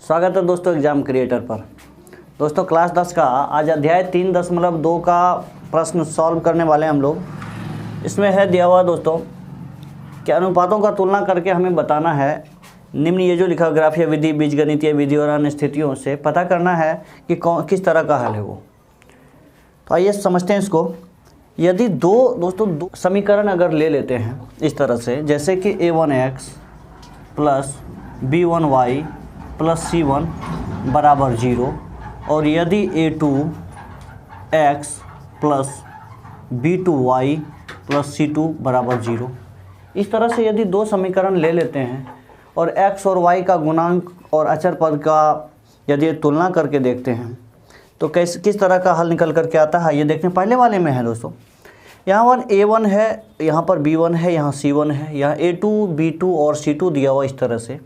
स्वागत है दोस्तों एग्जाम क्रिएटर पर। दोस्तों क्लास 10 का आज अध्याय 3.2 का प्रश्न सॉल्व करने वाले हैं हम लोग। इसमें है दिया हुआ दोस्तों कि अनुपातों का तुलना करके हमें बताना है निम्न ये जो लिखा ग्राफीय विधि, बीजगणितीय विधि और अन्य स्थितियों से पता करना है कि किस तरह का हल है वो। तो आइए समझते हैं इसको। यदि दो समीकरण अगर ले लेते हैं इस तरह से, जैसे कि a1x plus b1y plus c1 बराबर 0 और यदि a2x plus b2y plus c2 बराबर 0, इस तरह से यदि दो समीकरण ले लेते हैं और x और y का गुणांक और अचर पद का यदि तुलना करके देखते हैं तो किस तरह का हल निकल करके आता है ये देखते हैं। पहले वाले में है दोस्तों, यहाँ a1 है, यहाँ पर b1 है, यहाँ c1 है, यहाँ a2 b2 और c2 दिया हुआ इस तरह से।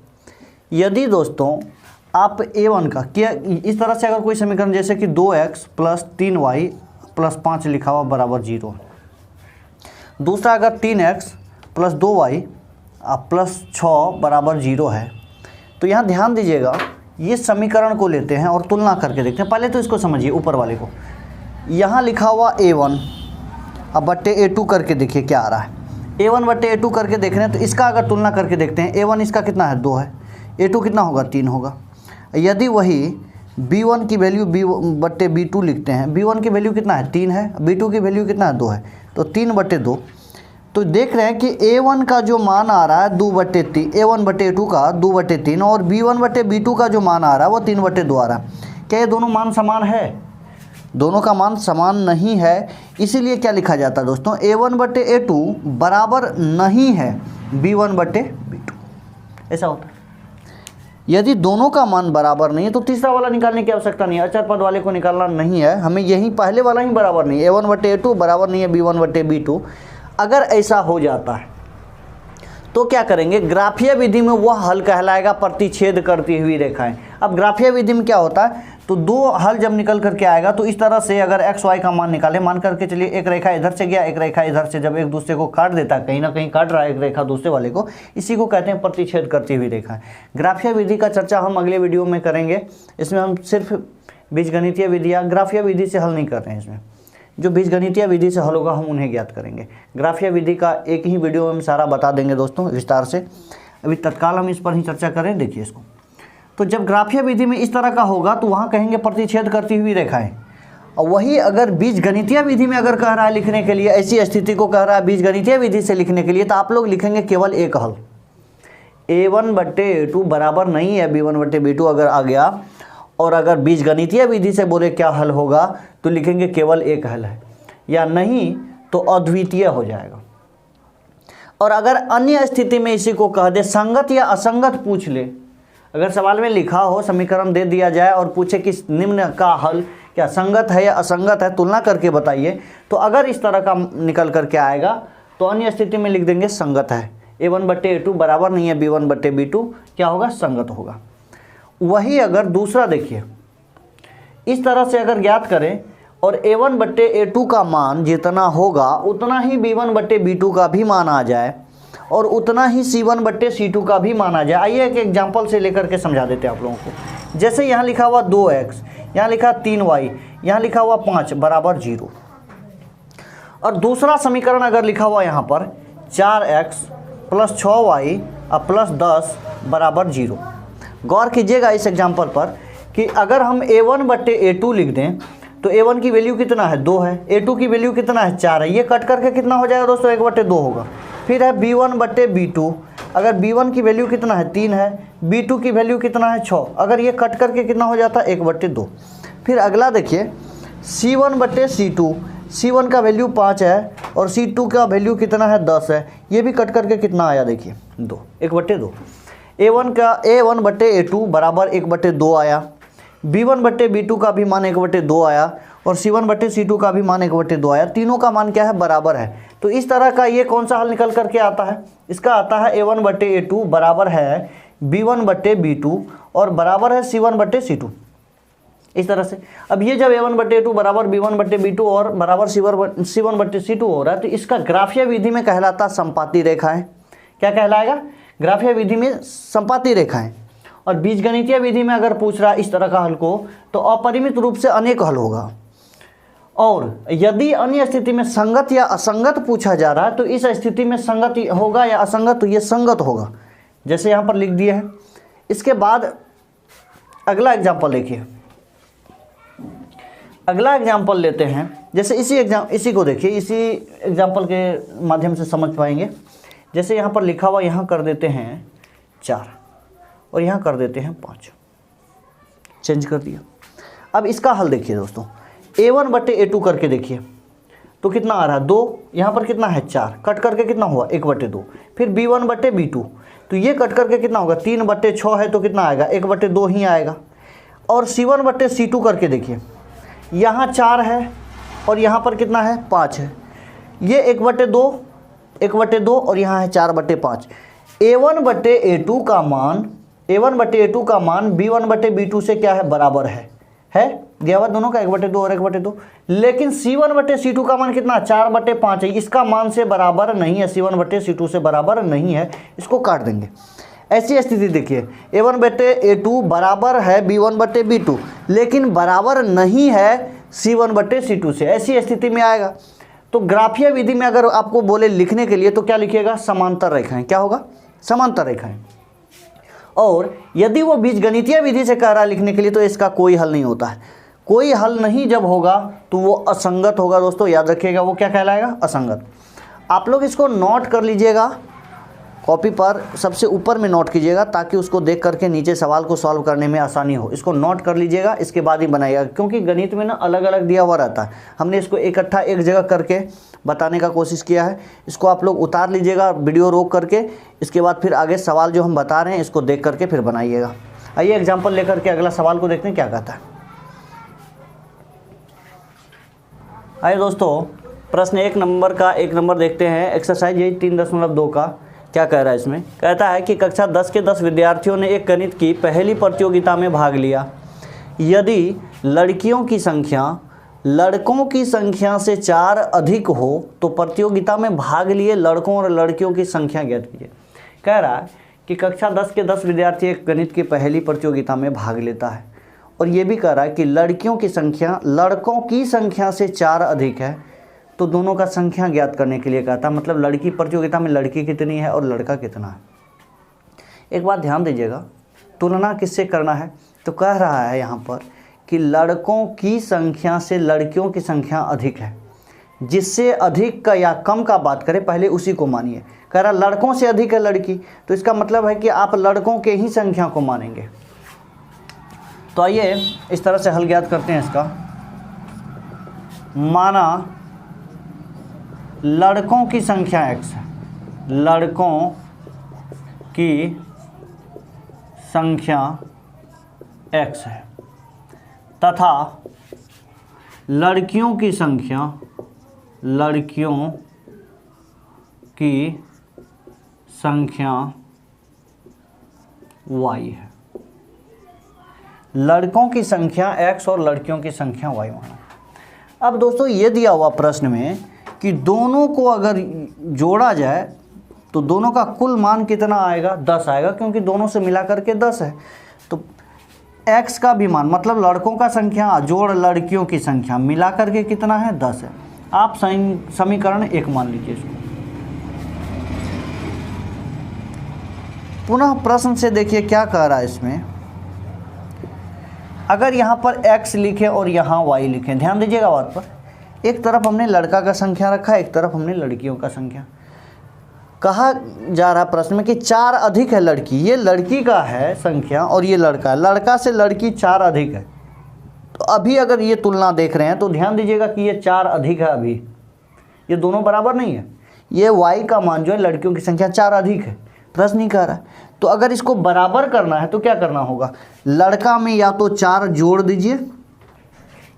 यदि दोस्तों आप a1 का क्या इस तरह से अगर कोई समीकरण जैसे कि 2x प्लस 3y प्लस 5 लिखा हुआ बराबर 0, दूसरा अगर 3x प्लस 2y प्लस 6 बराबर 0 है, तो यहाँ ध्यान दीजिएगा ये समीकरण को लेते हैं और तुलना करके देखते हैं। पहले तो इसको समझिए ऊपर वाले को, यहाँ लिखा हुआ a1 अब बट्टे a2 करके देखिए क्या आ रहा है। a1 बट्टे a2 करके देख रहे हैं तो इसका अगर तुलना करके देखते हैं, a1 इसका कितना है 2 है, a2 कितना होगा 3 होगा। यदि वही b1 की वैल्यू b बट्टे b2 लिखते हैं, b1 की वैल्यू कितना है 3 है, b2 की वैल्यू कितना है 2 है, तो 3 बट्टे 2। तो देख रहे हैं कि a1 का जो मान आ रहा है 2 बट्टे 3, a1 बट्टे a2 का 2 बट्टे 3 और b1 बट्टे b2 का जो मान आ रहा है वो 3 बट्टे 2 आ रहा है। क्या ये दोनों मान समान है? दोनों का मान समान नहीं है, इसीलिए क्या लिखा जाता है दोस्तों, a1 बट्टे a2 बराबर नहीं है b1 बट्टे b2, ऐसा होता है। यदि दोनों का मान बराबर नहीं है तो तीसरा वाला निकालने की आवश्यकता नहीं है, अचर पद वाले को निकालना नहीं है हमें, यही पहले वाला ही बराबर नहीं है, a1 बट्टे a2 बराबर नहीं है b1 बट्टे b2। अगर ऐसा हो जाता है तो क्या करेंगे, ग्राफीय विधि में वह हल कहलाएगा प्रतिच्छेद करती हुई रेखाएं। अब ग्राफीय विधि में क्या होता है, तो दो हल जब निकल करके आएगा तो इस तरह से अगर x y का मान निकाले, मान करके चलिए एक रेखा इधर से गया, एक रेखा इधर से, जब एक दूसरे को काट देता है, कहीं ना कहीं काट रहा है एक रेखा दूसरे वाले को, इसी को कहते हैं प्रतिच्छेद करती हुई रेखा। ग्राफीय विधि का चर्चा हम अगले वीडियो में करेंगे। इसमें हम सिर्फ बीजगणितीय विधि या ग्राफीय विधि से हल नहीं कर रहे हैं, इसमें जो बीजगणितीय विधि से हल होगा हम उन्हें ज्ञात करेंगे। ग्राफीय विधि का एक ही वीडियो में हम सारा बता देंगे दोस्तों विस्तार से, अभी तत्काल हम इस पर ही चर्चा करें। देखिए इसको, तो जब ग्राफीय विधि में इस तरह का होगा तो वहाँ कहेंगे प्रतिच्छेद करती हुई रेखाएं। और वही अगर बीजगणितीय विधि में अगर कह रहा है लिखने के लिए, ऐसी स्थिति को कह रहा है बीजगणितीय विधि से लिखने के लिए, तो आप लोग लिखेंगे केवल एक हल, a1 बट्टे a2 बराबर नहीं है b1 बट्टे b2 अगर आ गया, और अगर बीजगणितीय विधि से बोले क्या हल होगा तो लिखेंगे केवल एक हल है, या नहीं तो अद्वितीय हो जाएगा। और अगर अन्य स्थिति में इसी को कह दे संगत या असंगत पूछ ले, अगर सवाल में लिखा हो समीकरण दे दिया जाए और पूछे कि निम्न का हल क्या संगत है या असंगत है, तुलना करके बताइए, तो अगर इस तरह का निकल करके आएगा तो अन्य स्थिति में लिख देंगे संगत है, a1 बट्टे a2 बराबर नहीं है b1 बट्टे b2, क्या होगा संगत होगा। वही अगर दूसरा देखिए इस तरह से अगर ज्ञात करें और a1 बट्टे a2 का मान जितना होगा उतना ही b1 बट्टे b2 का भी मान आ जाए और उतना ही c1 बट्टे c2 का भी मान आ जाए। आइए एक एग्जांपल से लेकर के समझा देते हैं आप लोगों को। जैसे यहाँ लिखा हुआ 2x, यहाँ लिखा 3y, यहाँ लिखा हुआ 5 बराबर 0, और दूसरा समीकरण अगर लिखा हुआ यहाँ पर 4x प्लस 6y प्लस 10 बराबर 0। गौर कीजिएगा इस एग्जाम्पल पर कि अगर हम a1 बट्टे a2 लिख दें तो a1 की वैल्यू कितना है 2 है, a2 की वैल्यू कितना है 4 है, ये कट करके कितना हो जाएगा दोस्तों 1 बट्टे 2 होगा। फिर है b1 बट्टे b2, अगर b1 की वैल्यू कितना है 3 है, b2 की वैल्यू कितना है 6, अगर ये कट करके कितना हो जाता है 1 बट्टे 2। फिर अगला देखिए c1 बट्टे c2, c1 का वैल्यू 5 है और c2 का वैल्यू कितना है 10 है, ये भी कट करके कितना आया देखिए 2, 1 बट्टे 2। a1 बट्टे a2 बराबर 1 बट्टे 2 आया, b1 बट्टे b2 का भी मान 1 बट्टे 2 आया और c1 बट्टे c2 का भी मान 1 बट्टे 2 आया। तीनों का मान क्या है बराबर है। तो इस तरह का ये कौन सा हल निकल करके आता है, इसका आता है a1 बट्टे a2 बराबर है b1 बट्टे b2 और बराबर है c1 बट्टे c2, इस तरह से। अब ये जब a1 बट्टे a2 बराबर b1 बट्टे b2 और बराबर c1 बट्टे c2 हो रहा है तो इसका ग्राफीय विधि में कहलाता संपाती रेखा है। क्या कहलाएगा, ग्राफीय विधि में संपाती रेखाएं। और बीजगणितीय विधि में अगर पूछ रहा है इस तरह का हल को तो अपरिमित रूप से अनेक हल होगा। और यदि अन्य स्थिति में संगत या असंगत पूछा जा रहा है तो इस स्थिति में संगत होगा या असंगत, तो ये संगत होगा, जैसे यहाँ पर लिख दिए हैं। इसके बाद अगला एग्जाम्पल देखिए, अगला एग्जाम्पल लेते हैं। जैसे इसी को देखिए, इसी एग्जाम्पल के माध्यम से समझ पाएंगे। जैसे यहाँ पर लिखा हुआ, यहाँ कर देते हैं 4 और यहाँ कर देते हैं 5, चेंज कर दिया। अब इसका हल देखिए दोस्तों, a1 बटे a2 करके देखिए तो कितना आ रहा है 2, यहाँ पर कितना है 4, कट करके कितना हुआ 1 बटे 2। फिर b1 बटे b2 तो ये कट करके कितना होगा 3 बटे 6 है तो कितना आएगा 1 बटे 2 ही आएगा। और c1 बटे c2 करके देखिए, यहाँ 4 है और यहाँ पर कितना है 5 है, ये 1 बटे 2 और यहाँ है 4 बटे 5। a1 बटे a2 का मान b1 बटे b2 से क्या है बराबर है दिया हुआ दोनों का 1 बटे 2 और 1 बटे 2। लेकिन c1 बटे c2 का मान कितना 4 बटे 5 है, इसका मान से बराबर नहीं है, c1 बटे c2 से बराबर नहीं है, इसको काट देंगे। ऐसी स्थिति देखिए, a1 बटे a2 बराबर है b1 बटे b2 लेकिन बराबर नहीं है c1 बटे c2 से, ऐसी स्थिति में आएगा। तो ग्राफीय विधि में अगर आपको बोले लिखने के लिए तो क्या लिखिएगा, समांतर रेखाएं। क्या होगा, समांतर रेखाएं। और यदि वो बीजगणितीय विधि से कह रहा है लिखने के लिए तो इसका कोई हल नहीं होता है। कोई हल नहीं जब होगा तो वो असंगत होगा दोस्तों, याद रखिएगा, वो क्या कहलाएगा, असंगत। आप लोग इसको नोट कर लीजिएगा, कॉपी पर सबसे ऊपर में नोट कीजिएगा ताकि उसको देख करके नीचे सवाल को सॉल्व करने में आसानी हो। इसको नोट कर लीजिएगा, इसके बाद ही बनाइएगा, क्योंकि गणित में ना अलग अलग दिया हुआ रहता है। हमने इसको इकट्ठा एक जगह करके बताने का कोशिश किया है। इसको आप लोग उतार लीजिएगा वीडियो रोक करके, इसके बाद फिर आगे सवाल जो हम बता रहे हैं इसको देख करके फिर बनाइएगा। आइए एग्जाम्पल लेकर के अगला सवाल को देखते हैं क्या कहता है। आइए दोस्तों, प्रश्न 1 नंबर देखते हैं। एक्सरसाइज यही 3.2 का क्या कह रहा है, इसमें कहता है कि कक्षा 10 के 10 विद्यार्थियों ने एक गणित की पहली प्रतियोगिता में भाग लिया। यदि लड़कियों की संख्या लड़कों की संख्या से 4 अधिक हो तो प्रतियोगिता में भाग लिए लड़कों और लड़कियों की संख्या ज्ञात कीजिए। कह रहा है कि कक्षा 10 के 10 विद्यार्थी एक गणित की पहली प्रतियोगिता में भाग लेता है और ये भी कह रहा है कि लड़कियों की संख्या लड़कों की संख्या से 4 अधिक है, तो दोनों का संख्या ज्ञात करने के लिए कहता है। मतलब लड़की प्रतियोगिता में लड़की कितनी है और लड़का कितना है। एक बात ध्यान दीजिएगा, तुलना किससे करना है, तो कह रहा है यहाँ पर कि लड़कों की संख्या से लड़कियों की संख्या अधिक है। जिससे अधिक का या कम का बात करें पहले उसी को मानिए। कह रहा लड़कों से अधिक है लड़की, तो इसका मतलब है कि आप लड़कों के ही संख्या को मानेंगे। तो आइए इस तरह से हल ज्ञात करते हैं इसका। माना लड़कों की संख्या x है, लड़कों की संख्या x है तथा लड़कियों की संख्या y है। लड़कों की संख्या x और लड़कियों की संख्या y माना। अब दोस्तों ये दिया हुआ प्रश्न में कि दोनों को अगर जोड़ा जाए तो दोनों का कुल मान कितना आएगा, 10 आएगा, क्योंकि दोनों से मिला करके 10 है। तो x का भी मान मतलब लड़कों का संख्या जोड़ लड़कियों की संख्या मिला करके कितना है, 10 है। आप समीकरण 1 मान लीजिए इसको। पुनः प्रश्न से देखिए क्या कह रहा है इसमें। अगर यहाँ पर x लिखे और यहाँ y लिखे, ध्यान दीजिएगा बात पर, एक तरफ हमने लड़का का संख्या रखा, एक तरफ हमने लड़कियों का संख्या। कहा जा रहा प्रश्न में कि 4 अधिक है लड़की, ये लड़की का है संख्या और ये लड़का है, लड़का से लड़की 4 अधिक है। तो अभी अगर ये तुलना देख रहे हैं तो ध्यान दीजिएगा कि ये 4 अधिक है, अभी ये दोनों बराबर नहीं है। ये y का मान जो है लड़कियों की संख्या 4 अधिक है, प्रश्न नहीं कह रहा है। तो अगर इसको बराबर करना है तो क्या करना होगा, लड़का में या तो 4 जोड़ दीजिए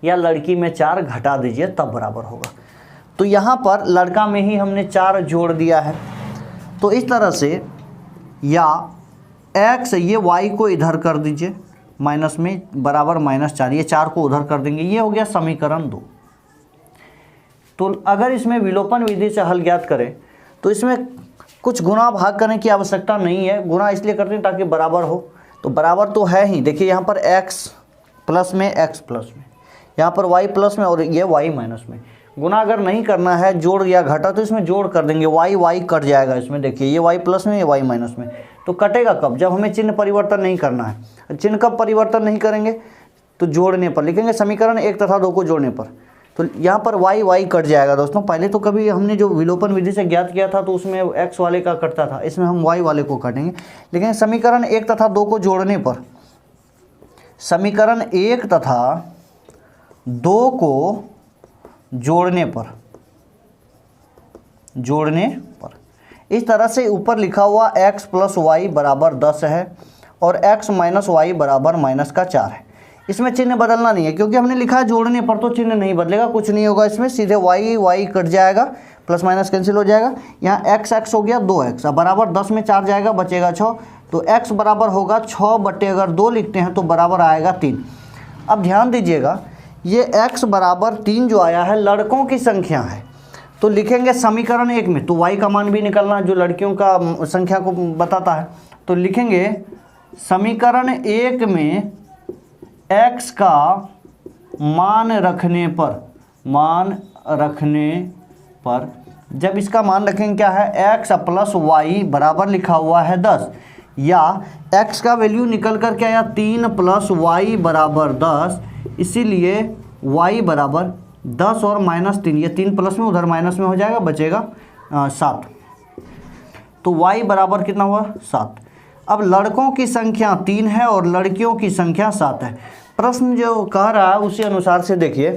या लड़की में 4 घटा दीजिए, तब बराबर होगा। तो यहाँ पर लड़का में ही हमने 4 जोड़ दिया है, तो इस तरह से या x ये y को इधर कर दीजिए माइनस में बराबर -4, ये 4 को उधर कर देंगे, ये हो गया समीकरण 2। तो अगर इसमें विलोपन विधि से हल ज्ञात करें तो इसमें कुछ गुणा भाग करने की आवश्यकता नहीं है। गुणा इसलिए करते हैं ताकि बराबर हो, तो बराबर तो है ही, देखिए यहाँ पर x प्लस में x प्लस में, यहाँ पर y प्लस में और ये y माइनस में। गुना अगर नहीं करना है जोड़ या घटा तो इसमें जोड़ कर देंगे, y कट जाएगा इसमें, देखिए ये y प्लस में ये y माइनस में। तो कटेगा कब? जब हमें चिन्ह परिवर्तन नहीं करना है। चिन्ह कब परिवर्तन नहीं करेंगे? तो जोड़ने पर लिखेंगे, समीकरण 1 तथा 2 को जोड़ने पर। तो यहाँ पर y कट जाएगा दोस्तों। पहले तो कभी हमने जो विलोपन विधि से ज्ञात किया था तो उसमें x वाले का कटता था, इसमें हम y वाले को काटेंगे। लेकिन समीकरण 1 तथा 2 को जोड़ने पर, समीकरण 1 तथा 2 को जोड़ने पर इस तरह से ऊपर लिखा हुआ x प्लस वाई बराबर 10 है और x माइनस वाई बराबर माइनस का 4 है। इसमें चिन्ह बदलना नहीं है क्योंकि हमने लिखा है जोड़ने पर, तो चिन्ह नहीं बदलेगा, कुछ नहीं होगा इसमें, सीधे y कट जाएगा, प्लस माइनस कैंसिल हो जाएगा। यहाँ x हो गया 2x, अब बराबर 10 में 4 जाएगा, बचेगा 6। तो x बराबर होगा 6 बटे अगर 2 लिखते हैं तो बराबर आएगा 3। अब ध्यान दीजिएगा, ये x बराबर 3 जो आया है लड़कों की संख्या है, तो लिखेंगे समीकरण 1 में, तो y का मान भी निकलना जो लड़कियों का संख्या को बताता है। तो लिखेंगे समीकरण 1 में x का मान रखने पर जब इसका मान रखेंगे क्या है, x प्लस वाई बराबर लिखा हुआ है 10, या x का वैल्यू निकल कर क्या आया 3 प्लस वाई बराबर 10, इसीलिए y बराबर 10 और माइनस 3, ये 3 प्लस में उधर माइनस में हो जाएगा, बचेगा 7। तो y बराबर कितना हुआ 7। अब लड़कों की संख्या 3 है और लड़कियों की संख्या 7 है। प्रश्न जो कह रहा है उसी अनुसार से देखिए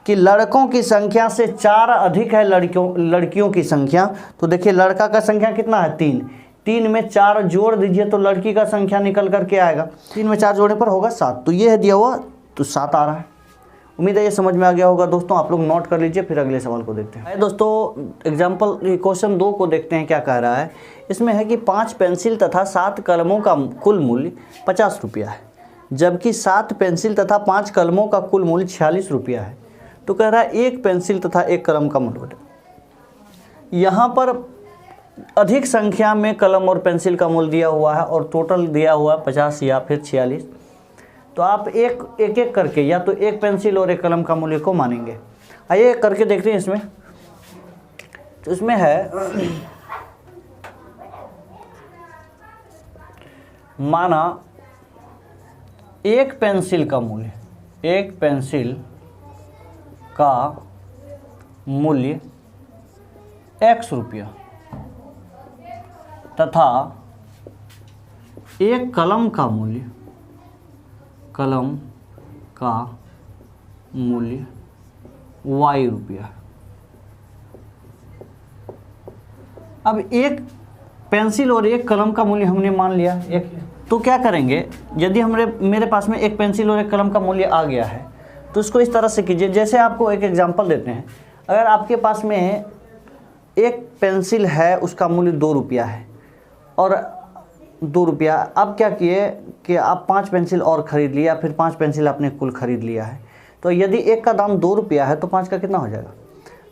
कि लड़कों की संख्या से 4 अधिक है लड़कियों की संख्या। तो देखिए लड़का का संख्या कितना है 3, 3 में 4 जोड़ दीजिए तो लड़की का संख्या निकल करके आएगा, 3 में 4 जोड़ने पर होगा 7। तो ये है दिया हुआ, तो 7 आ रहा है। उम्मीद है ये समझ में आ गया होगा दोस्तों, आप लोग नोट कर लीजिए, फिर अगले सवाल को देखते हैं। दोस्तों एग्जाम्पल क्वेश्चन 2 को देखते हैं क्या कह रहा है। इसमें है कि 5 पेंसिल तथा 7 कलमों का कुल मूल्य 50 रुपया है, जबकि 7 पेंसिल तथा 5 कलमों का कुल मूल्य 46 रुपया है। तो कह रहा है 1 पेंसिल तथा 1 कलम का मूल्य। यहाँ पर अधिक संख्या में कलम और पेंसिल का मूल्य दिया हुआ है और टोटल दिया हुआ 50 या फिर 46। तो आप एक एक करके या तो 1 पेंसिल और 1 कलम का मूल्य को मानेंगे। आइए करके देखते हैं इसमें। तो इसमें है माना 1 पेंसिल का मूल्य, 1 पेंसिल का मूल्य x रुपया तथा 1 कलम का मूल्य y रुपया। अब 1 पेंसिल और 1 कलम का मूल्य हमने मान लिया एक, तो क्या करेंगे, यदि मेरे पास में 1 पेंसिल और 1 कलम का मूल्य आ गया है तो इसको इस तरह से कीजिए। जैसे आपको एक एग्जांपल देते हैं, अगर आपके पास में 1 पेंसिल है उसका मूल्य 2 रुपया है और 2 रुपया, अब क्या किए कि आप 5 पेंसिल और ख़रीद लिया, फिर 5 पेंसिल आपने कुल ख़रीद लिया है। तो यदि 1 का दाम 2 रुपया है तो 5 का कितना हो जाएगा,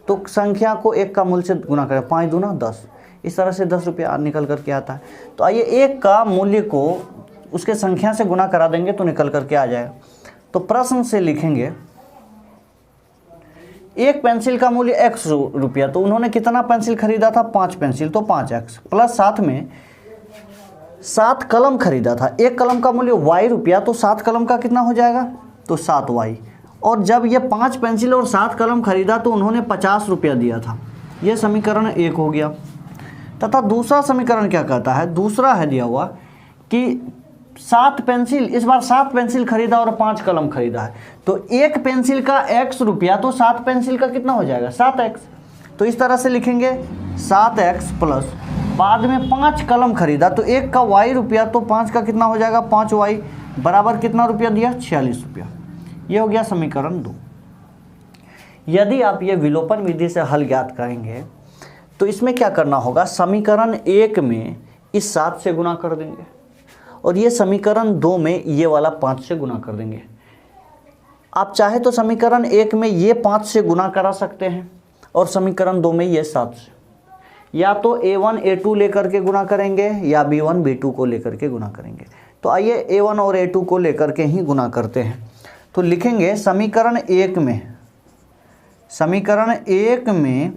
तो संख्या को 1 का मूल्य से गुना करें, 5 दूना 10, इस तरह से 10 रुपया निकल करके आता है। तो आइए 1 का मूल्य को उसके संख्या से गुना करा देंगे तो निकल करके आ जाएगा। तो प्रश्न से लिखेंगे 1 पेंसिल का मूल्य x रुपया, तो उन्होंने कितना पेंसिल खरीदा था, 5 पेंसिल, तो 5x प्लस साथ में 7 कलम खरीदा था, 1 कलम का मूल्य y रुपया, तो 7 कलम का कितना हो जाएगा, तो 7y। और जब ये 5 पेंसिल और 7 कलम खरीदा तो उन्होंने 50 रुपया दिया था। यह समीकरण 1 हो गया। तथा दूसरा समीकरण क्या कहता है, दूसरा है दिया हुआ कि 7 पेंसिल, इस बार 7 पेंसिल खरीदा और 5 कलम खरीदा है, तो 1 पेंसिल का x रुपया, तो 7 पेंसिल का कितना हो जाएगा, 7x। तो इस तरह से लिखेंगे 7x प्लस बाद में 5 कलम खरीदा तो 1 का y रुपया, तो 5 का कितना हो जाएगा, 5y बराबर कितना रुपया दिया, 46 रुपया। ये हो गया समीकरण 2। यदि आप ये विलोपन विधि से हल ज्ञात करेंगे तो इसमें क्या करना होगा, समीकरण 1 में इस 7 से गुना कर देंगे और ये समीकरण 2 में ये वाला 5 से गुना कर देंगे। आप चाहे तो समीकरण 1 में ये 5 से गुना करा सकते हैं और समीकरण 2 में ये 7 से, या तो a1 a2 लेकर के गुना करेंगे या b1 b2 को लेकर के गुना करेंगे। तो आइए A1 और A2 को लेकर के ही गुना करते हैं। तो लिखेंगे समीकरण 1 में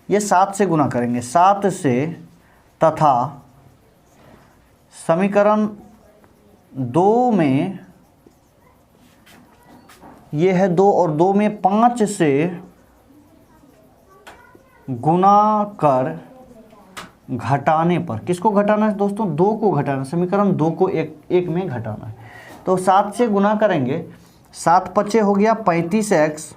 ये 7 से गुना करेंगे, 7 से, तथा समीकरण 2 में ये है 2 और 2 में 5 से गुना कर घटाने पर, किसको घटाना है दोस्तों? 2 को घटाना, समीकरण 2 को एक में घटाना है। तो 7 से गुना करेंगे, 7 पचे हो गया 35x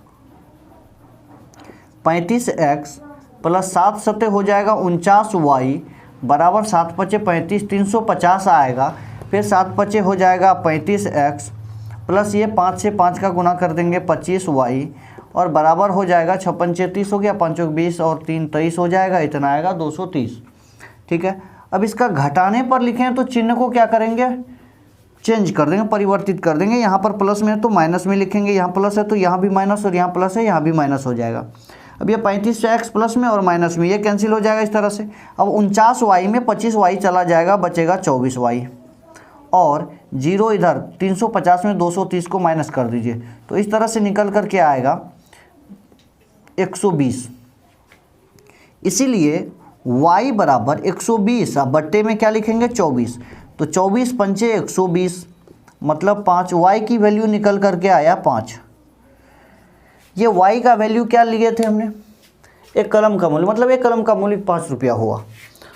प्लस 7 सते हो जाएगा 49y बराबर 7 पचे 35, 350 आएगा। फिर 7 पचे हो जाएगा 35x प्लस ये 5 से 5 का गुना कर देंगे 25y और बराबर हो जाएगा 6 पंचे 30 हो गया, 5 20 और 3 23 हो जाएगा, इतना आएगा 230। ठीक है, अब इसका घटाने पर लिखें तो चिन्ह को क्या करेंगे? चेंज कर देंगे, परिवर्तित कर देंगे। यहाँ पर प्लस में है तो माइनस में लिखेंगे, यहाँ प्लस है तो यहाँ भी माइनस और यहाँ प्लस है यहाँ भी माइनस हो जाएगा। अब ये 35 से x प्लस में और माइनस में ये कैंसिल हो जाएगा इस तरह से। अब 49y में 25y चला जाएगा, बचेगा 24y और 0 इधर 350 में 230 को माइनस कर दीजिए तो इस तरह से निकल कर के आएगा 120। इसीलिए y बराबर 120, अब बट्टे में क्या लिखेंगे? 24। तो 24 पंचे 120 मतलब 5, y की वैल्यू निकल करके आया 5। ये y का वैल्यू क्या लिए थे हमने? एक कलम का मूल्य, मतलब एक कलम का मूल्य 5 रुपया हुआ।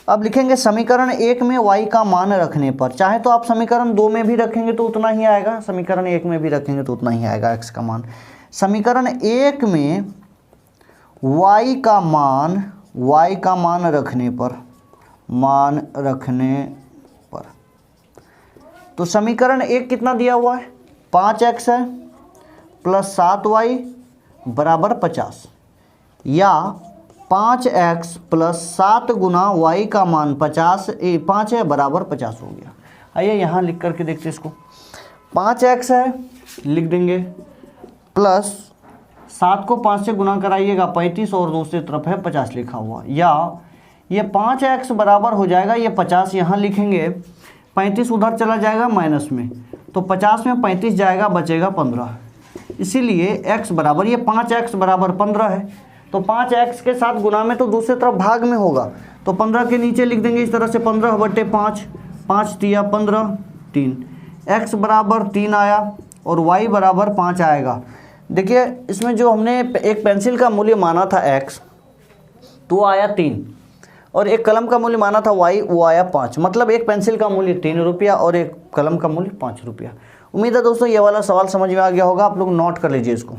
अब लिखेंगे समीकरण 1 में y का मान रखने पर, चाहे तो आप समीकरण 2 में भी रखेंगे तो उतना ही आएगा, समीकरण 1 में भी रखेंगे तो उतना ही आएगा x का मान। समीकरण 1 में y का मान रखने पर, तो समीकरण 1 कितना दिया हुआ है? 5x है प्लस 7y बराबर 50, या 5x प्लस 7 गुना y का मान 5 है बराबर 50 हो गया। आइए यहाँ लिख करके देखते हैं इसको। 5x है लिख देंगे, प्लस 7 को 5 से गुना कराइएगा 35 और दूसरी तरफ है 50 लिखा हुआ, या ये 5x बराबर हो जाएगा ये 50 यहाँ लिखेंगे, 35 उधर चला जाएगा माइनस में, तो 50 में 35 जाएगा, बचेगा 15। इसीलिए x बराबर, ये 5x बराबर 15 है, तो 5x के साथ गुना में तो दूसरी तरफ भाग में होगा, तो 15 के नीचे लिख देंगे इस तरह से 15 बटे 5, 5 तिया 15, 3, x बराबर 3 आया और y बराबर 5 आएगा। देखिए इसमें जो हमने एक पेंसिल का मूल्य माना था x, तो आया 3, और एक कलम का मूल्य माना था y, वो आया 5, मतलब एक पेंसिल का मूल्य 3 रुपया और एक कलम का मूल्य 5 रुपया। उम्मीद है दोस्तों ये वाला सवाल समझ में आ गया होगा, आप लोग नोट कर लीजिए इसको।